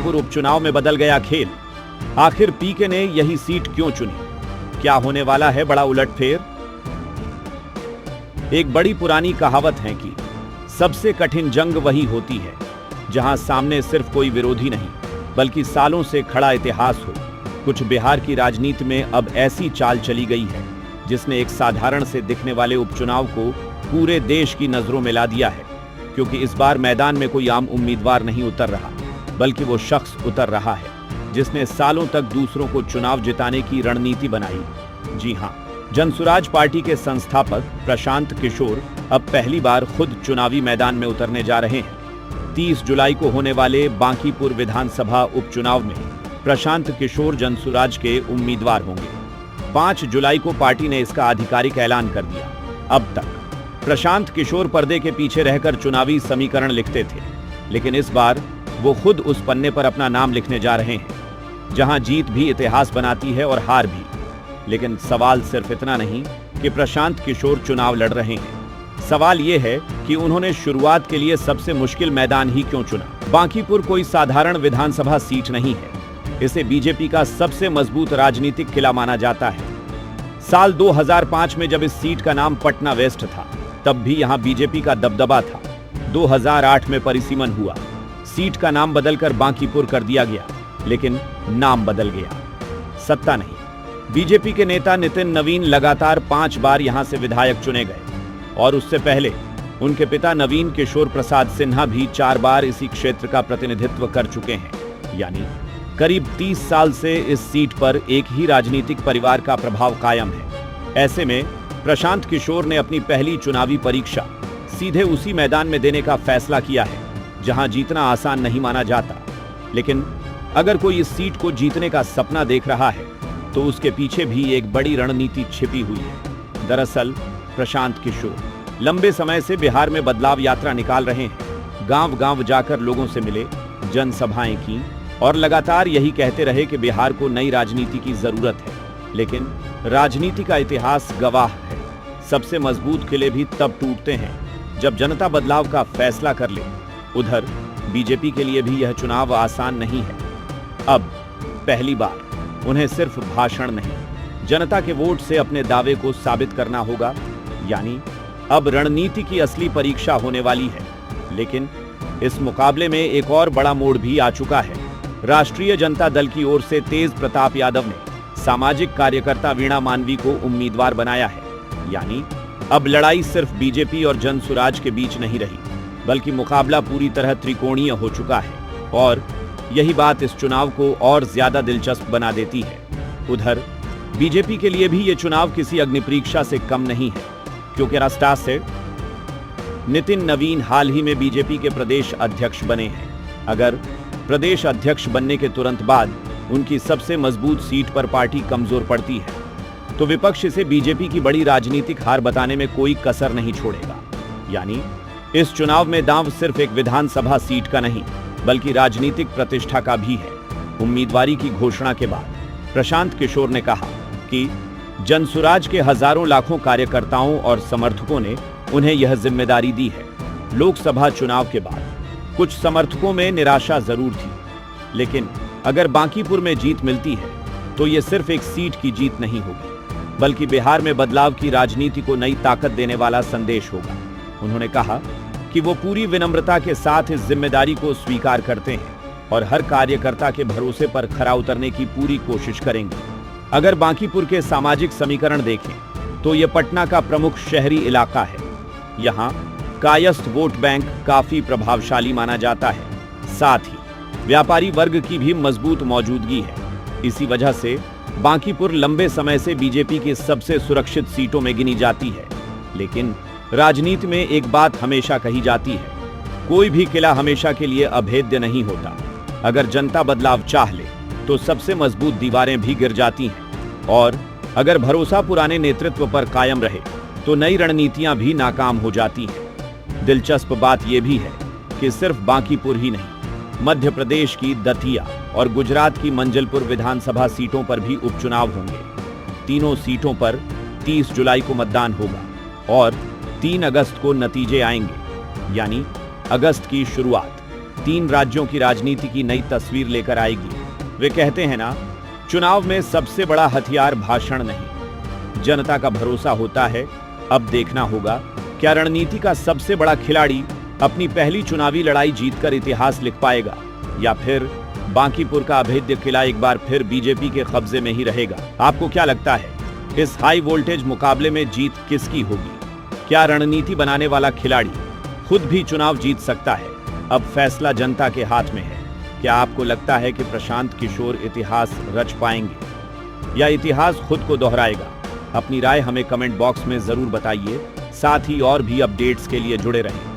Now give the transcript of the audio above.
बांकीपुर उपचुनाव में बदल गया खेल। आखिर पीके ने यही सीट क्यों चुनी? क्या होने वाला है बड़ा उलटफेर? एक बड़ी पुरानी कहावत है कि सबसे कठिन जंग वही होती है जहां सामने सिर्फ कोई विरोधी नहीं बल्कि सालों से खड़ा इतिहास हो। कुछ बिहार की राजनीति में अब ऐसी चाल चली गई है जिसने एक साधारण से दिखने वाले उपचुनाव को पूरे देश की नजरों में ला दिया है, क्योंकि इस बार मैदान में कोई आम उम्मीदवार नहीं उतर रहा बल्कि वो शख्स उतर रहा है जिसने सालों तक दूसरों को चुनाव जिताने की रणनीति बनाई। जी हां, जनसुराज पार्टी के संस्थापक प्रशांत किशोर अब पहली बार खुद चुनावी मैदान में उतरने जा रहे हैं। 30 जुलाई को होने वाले बांकीपुर विधानसभा उपचुनाव में प्रशांत किशोर जनसुराज के उम्मीदवार होंगे। 5 जुलाई को पार्टी ने इसका आधिकारिक ऐलान कर दिया। अब तक प्रशांत किशोर पर्दे के पीछे रहकर चुनावी समीकरण लिखते थे, लेकिन इस बार वो खुद उस पन्ने पर अपना नाम लिखने जा रहे हैं जहां जीत भी इतिहास बनाती है और हार भी। लेकिन सवाल सिर्फ इतना नहीं कि प्रशांत किशोर चुनाव लड़ रहे हैं, सवाल यह है कि उन्होंने शुरुआत के लिए सबसे मुश्किल मैदान ही क्यों चुना। बांकीपुर कोई साधारण विधानसभा सीट नहीं है, इसे बीजेपी का सबसे मजबूत राजनीतिक किला माना जाता है। साल 2005 में जब इस सीट का नाम पटना वेस्ट था, तब भी यहां बीजेपी का दबदबा था। 2008 में परिसीमन हुआ, सीट का नाम बदलकर बांकीपुर कर दिया गया, लेकिन नाम बदल गया, सत्ता नहीं। बीजेपी के नेता नितिन नवीन लगातार 5 बार यहां से विधायक चुने गए और उससे पहले उनके पिता नवीन किशोर प्रसाद सिन्हा भी 4 बार इसी क्षेत्र का प्रतिनिधित्व कर चुके हैं। यानी करीब 30 साल से इस सीट पर एक ही राजनीतिक परिवार का प्रभाव कायम है। ऐसे में प्रशांत किशोर ने अपनी पहली चुनावी परीक्षा सीधे उसी मैदान में देने का फैसला किया है जहां जीतना आसान नहीं माना जाता। लेकिन अगर कोई इस सीट को जीतने का सपना देख रहा है तो उसके पीछे भी एक बड़ी रणनीति छिपी हुई है। दरअसल प्रशांत किशोर लंबे समय से बिहार में बदलाव यात्रा निकाल रहे हैं। गांव-गांव जाकर लोगों से मिले, जनसभाएं की और लगातार यही कहते रहे कि बिहार को नई राजनीति की जरूरत है। लेकिन राजनीति का इतिहास गवाह है, सबसे मजबूत किले भी तब टूटते हैं जब जनता बदलाव का फैसला कर ले। उधर बीजेपी के लिए भी यह चुनाव आसान नहीं है। अब पहली बार उन्हें सिर्फ भाषण नहीं, जनता के वोट से अपने दावे को साबित करना होगा। यानी अब रणनीति की असली परीक्षा होने वाली है। लेकिन इस मुकाबले में एक और बड़ा मोड़ भी आ चुका है। राष्ट्रीय जनता दल की ओर से तेज प्रताप यादव ने सामाजिक कार्यकर्ता वीणा मानवी को उम्मीदवार बनाया है। यानी अब लड़ाई सिर्फ बीजेपी और जनसुराज के बीच नहीं रही, बल्कि मुकाबला पूरी तरह त्रिकोणीय हो चुका है और यही बात इस चुनाव को और ज्यादा दिलचस्प बना देती है। उधर बीजेपी के लिए भी ये चुनाव किसी अग्निपरीक्षा से कम नहीं है, क्योंकि रास्ता से नितिन नवीन हाल ही में बीजेपी के प्रदेश अध्यक्ष बने हैं। अगर प्रदेश अध्यक्ष बनने के तुरंत बाद उनकी सबसे मजबूत सीट पर पार्टी कमजोर पड़ती है तो विपक्ष इसे बीजेपी की बड़ी राजनीतिक हार बताने में कोई कसर नहीं छोड़ेगा। यानी इस चुनाव में दांव सिर्फ एक विधानसभा सीट का नहीं बल्कि राजनीतिक प्रतिष्ठा का भी है। उम्मीदवारी की घोषणा के बाद प्रशांत किशोर ने कहा कि जनसुराज के हजारों लाखों कार्यकर्ताओं और समर्थकों ने उन्हें यह जिम्मेदारी दी है। लोकसभा चुनाव के बाद कुछ समर्थकों में निराशा जरूर थी, लेकिन अगर बांकीपुर में जीत मिलती है तो यह सिर्फ एक सीट की जीत नहीं होगी बल्कि बिहार में बदलाव की राजनीति को नई ताकत देने वाला संदेश होगा। उन्होंने कहा कि वो पूरी विनम्रता के साथ इस जिम्मेदारी को स्वीकार करते हैं और हर कार्यकर्ता के भरोसे पर खरा उतरने की पूरी कोशिश करेंगे। अगर बांकीपुर के सामाजिक समीकरण देखें तो यह पटना का प्रमुख शहरी इलाका है। यहाँ कायस्थ वोट बैंक काफी प्रभावशाली माना जाता है, साथ ही व्यापारी वर्ग की भी मजबूत मौजूदगी है। इसी वजह से बांकीपुर लंबे समय से बीजेपी की सबसे सुरक्षित सीटों में गिनी जाती है। लेकिन राजनीति में एक बात हमेशा कही जाती है, कोई भी किला हमेशा के लिए अभेद्य नहीं होता। अगर जनता बदलाव चाह ले तो सबसे मजबूत दीवारें भी गिर जाती हैं और अगर भरोसा पुराने नेतृत्व पर कायम रहे तो नई रणनीतियां भी नाकाम हो जाती हैं। दिलचस्प बात यह भी है कि सिर्फ बांकीपुर ही नहीं, मध्य प्रदेश की दतिया और गुजरात की मंजलपुर विधानसभा सीटों पर भी उपचुनाव होंगे। तीनों सीटों पर 30 जुलाई को मतदान होगा और 3 अगस्त को नतीजे आएंगे। यानी अगस्त की शुरुआत 3 राज्यों की राजनीति की नई तस्वीर लेकर आएगी। वे कहते हैं ना, चुनाव में सबसे बड़ा हथियार भाषण नहीं, जनता का भरोसा होता है। अब देखना होगा क्या रणनीति का सबसे बड़ा खिलाड़ी अपनी पहली चुनावी लड़ाई जीतकर इतिहास लिख पाएगा, या फिर बांकीपुर का अभेद्य किला एक बार फिर बीजेपी के कब्जे में ही रहेगा। आपको क्या लगता है, इस हाई वोल्टेज मुकाबले में जीत किसकी होगी? क्या रणनीति बनाने वाला खिलाड़ी खुद भी चुनाव जीत सकता है? अब फैसला जनता के हाथ में है। क्या आपको लगता है कि प्रशांत किशोर इतिहास रच पाएंगे या इतिहास खुद को दोहराएगा? अपनी राय हमें कमेंट बॉक्स में जरूर बताइए। साथ ही और भी अपडेट्स के लिए जुड़े रहें।